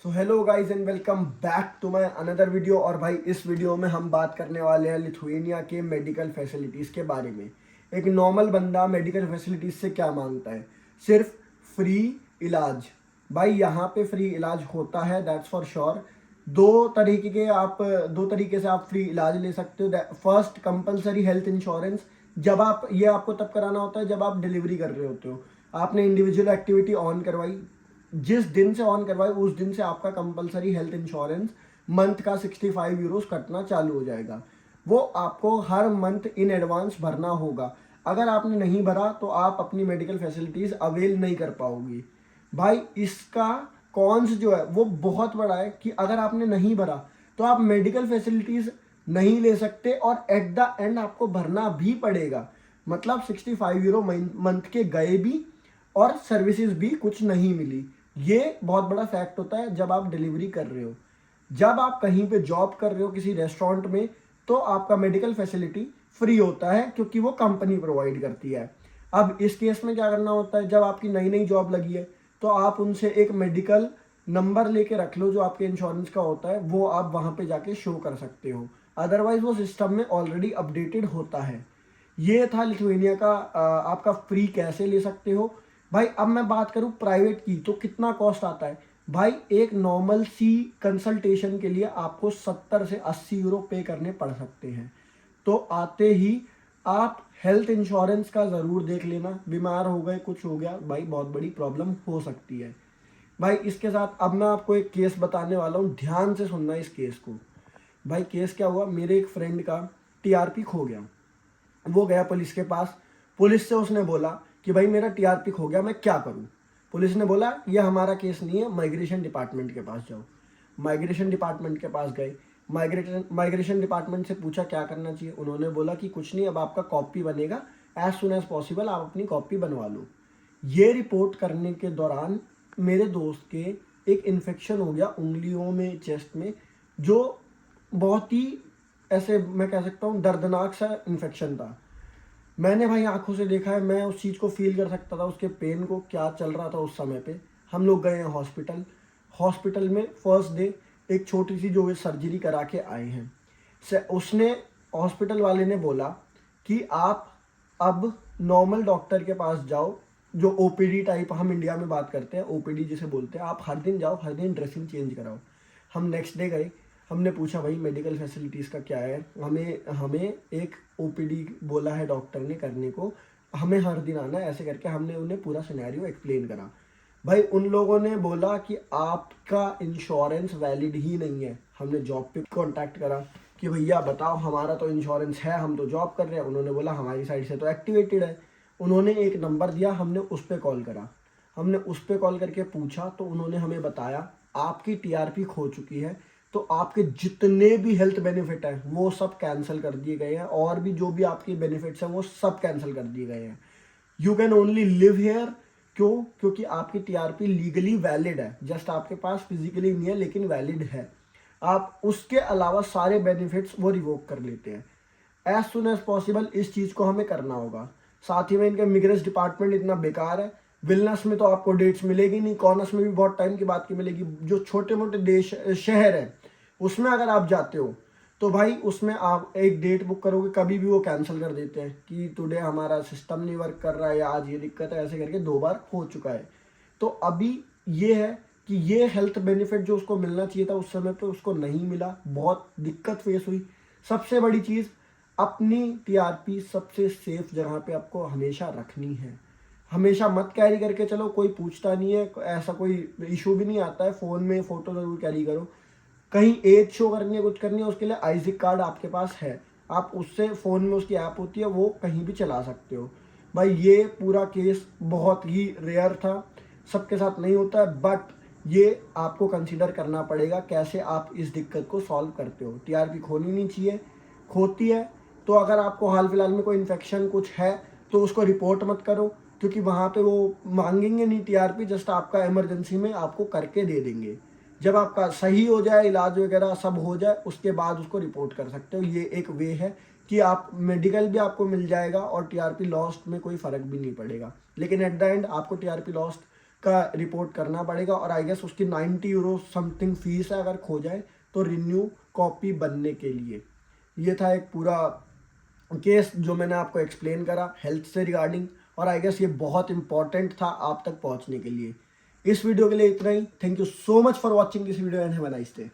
So hello guys and welcome back to my another video. और भाई इस video में हम बात करने वाले हैं लिथुएनिया के मेडिकल फैसिलिटीज़ के बारे में। एक नॉर्मल बंदा मेडिकल फैसिलिटीज़ से क्या मांगता है? सिर्फ फ्री इलाज। भाई यहाँ पे फ्री इलाज होता है, दैट्स फॉर श्योर। दो तरीके से आप फ्री इलाज ले सकते हो। First, compulsory health insurance. जब आप ये आपको तब कराना होता है जब आप डिलीवरी कर रहे होते हो। आपने इंडिविजुअल एक्टिविटी ऑन करवाई, जिस दिन से ऑन करवाए उस दिन से आपका कंपलसरी हेल्थ इंश्योरेंस मंथ का 65 यूरोस कटना चालू हो जाएगा। वो आपको हर मंथ इन एडवांस भरना होगा। अगर आपने नहीं भरा तो आप अपनी मेडिकल फैसिलिटीज़ अवेल नहीं कर पाओगी। भाई इसका कॉन्स जो है वो बहुत बड़ा है कि अगर आपने नहीं भरा तो आप मेडिकल फैसिलिटीज़ नहीं ले सकते और एट द एंड आपको भरना भी पड़ेगा। मतलब 65 यूरो मंथ के गए भी और सर्विसेज भी कुछ नहीं मिली। ये बहुत बड़ा फैक्ट होता है जब आप डिलीवरी कर रहे हो। जब आप कहीं पे जॉब कर रहे हो किसी रेस्टोरेंट में, तो आपका मेडिकल फैसिलिटी फ्री होता है क्योंकि वो कंपनी प्रोवाइड करती है। अब इस केस में क्या करना होता है, जब आपकी नई नई जॉब लगी है तो आप उनसे एक मेडिकल नंबर लेके रख लो जो आपके इंश्योरेंस का होता है, वो आप वहाँ पे जाके शो कर सकते हो। अदरवाइज वो सिस्टम में ऑलरेडी अपडेटेड होता है। ये था लिथुएनिया का आपका फ्री कैसे ले सकते हो। भाई अब मैं बात करूँ प्राइवेट की तो कितना कॉस्ट आता है। भाई एक नॉर्मल सी कंसल्टेशन के लिए आपको 70 से 80 यूरो पे करने पड़ सकते हैं। तो आते ही आप हेल्थ इंश्योरेंस का ज़रूर देख लेना। बीमार हो गए, कुछ हो गया, भाई बहुत बड़ी प्रॉब्लम हो सकती है। भाई इसके साथ अब मैं आपको एक केस बताने वाला हूँ, ध्यान से सुनना इस केस को। भाई केस क्या हुआ, मेरे एक फ्रेंड का टीआरपी खो गया। वो गया पुलिस के पास। पुलिस से उसने बोला कि भाई मेरा टीआरपी खो गया, मैं क्या करूं। पुलिस ने बोला ये हमारा केस नहीं है, माइग्रेशन डिपार्टमेंट के पास जाओ। माइग्रेशन डिपार्टमेंट के पास गए। माइग्रेशन डिपार्टमेंट से पूछा क्या करना चाहिए। उन्होंने बोला कि कुछ नहीं, अब आपका कॉपी बनेगा, एज सुन एज पॉसिबल आप अपनी कॉपी बनवा लो। ये रिपोर्ट करने के दौरान मेरे दोस्त के एक इन्फेक्शन हो गया उंगलियों में, चेस्ट में, जो बहुत ही ऐसे मैं कह सकता हूँ दर्दनाक सा इन्फेक्शन था। मैंने भाई आंखों से देखा है, मैं उस चीज़ को फील कर सकता था, उसके पेन को, क्या चल रहा था उस समय पे। हम लोग गए हैं हॉस्पिटल। हॉस्पिटल में फर्स्ट डे एक छोटी सी जो सर्जरी करा के आए हैं। से उसने हॉस्पिटल वाले ने बोला कि आप अब नॉर्मल डॉक्टर के पास जाओ, जो ओपीडी टाइप हम इंडिया में बात करते हैं, ओपीडी जिसे बोलते हैं। आप हर दिन जाओ, हर दिन ड्रेसिंग चेंज कराओ। हम नेक्स्ट डे गए। हमने पूछा भाई मेडिकल फैसिलिटीज़ का क्या है। हमें हमें एक ओपीडी बोला है डॉक्टर ने करने को, हमें हर दिन आना है, ऐसे करके हमने उन्हें पूरा सिनेरियो एक्सप्लेन करा। भाई उन लोगों ने बोला कि आपका इंश्योरेंस वैलिड ही नहीं है। हमने जॉब पे कांटेक्ट करा कि भैया बताओ, हमारा तो इंश्योरेंस है, हम तो जॉब कर रहे हैं। उन्होंने बोला हमारी साइड से तो एक्टिवेटेड है। उन्होंने एक नंबर दिया, हमने उस पर कॉल करा। हमने उस पर कॉल करके पूछा तो उन्होंने हमें बताया आपकी टीआरपी खो चुकी है, तो आपके जितने भी हेल्थ बेनिफिट हैं वो सब कैंसिल कर दिए गए हैं, और भी जो भी आपकी बेनिफिट्स हैं वो सब कैंसिल कर दिए गए हैं। You can only live here. क्यों? क्योंकि आपकी टीआरपी लीगली वैलिड है, जस्ट आपके पास फिजिकली नहीं है लेकिन वैलिड है। आप उसके अलावा सारे बेनिफिट्स वो रिवोक कर लेते हैं। एज सुन एज पॉसिबल इस चीज़ को हमें करना होगा। साथ ही में इनका मिग्रेस डिपार्टमेंट इतना बेकार है। विलनस में तो आपको डेट्स मिलेगी नहीं, कॉर्नस में भी बहुत टाइम के बाद की मिलेगी। जो छोटे मोटे देश शहर है उसमें अगर आप जाते हो तो भाई उसमें आप एक डेट बुक करोगे, कभी भी वो कैंसिल कर देते हैं कि टुडे हमारा सिस्टम नहीं वर्क कर रहा है या आज ये दिक्कत है। ऐसे करके 2 बार हो चुका है। तो अभी ये है कि ये हेल्थ बेनिफिट जो उसको मिलना चाहिए था उस समय पे उसको नहीं मिला, बहुत दिक्कत फेस हुई। सबसे बड़ी चीज़, अपनी टीआरपी सबसे सेफ जगह पे आपको हमेशा रखनी है। हमेशा मत कैरी करके चलो, कोई पूछता नहीं है, ऐसा कोई इशू भी नहीं आता है। फ़ोन में फ़ोटो ज़रूर कैरी करो। कहीं एज शो करनी है, कुछ करनी है, उसके लिए आईजिक कार्ड आपके पास है, आप उससे फ़ोन में उसकी ऐप होती है, वो कहीं भी चला सकते हो। भाई ये पूरा केस बहुत ही रेयर था, सबके साथ नहीं होता है, बट ये आपको कंसीडर करना पड़ेगा कैसे आप इस दिक्कत को सॉल्व करते हो। टीआरपी खोनी नहीं चाहिए। खोती है तो अगर आपको हाल फिलहाल में कोई इन्फेक्शन कुछ है तो उसको रिपोर्ट मत करो, क्योंकि वहाँ पे वो मांगेंगे नहीं टीआरपी, जस्ट आपका इमरजेंसी में आपको करके दे देंगे। जब आपका सही हो जाए, इलाज वगैरह सब हो जाए, उसके बाद उसको रिपोर्ट कर सकते हो। ये एक वे है कि आप मेडिकल भी आपको मिल जाएगा और टीआरपी लॉस्ट में कोई फ़र्क भी नहीं पड़ेगा। लेकिन एट द एंड आपको टीआरपी लॉस्ट का रिपोर्ट करना पड़ेगा और आई गेस उसकी 90 यूरो समथिंग फीस है अगर खो जाए तो रिन्यू कॉपी बनने के लिए। ये था एक पूरा केस जो मैंने आपको एक्सप्लेन करा हेल्थ से रिगार्डिंग, और आई गेस ये बहुत इंपॉर्टेंट था आप तक पहुंचने के लिए। इस वीडियो के लिए इतना ही। Thank you so much for watching this video and have a nice day.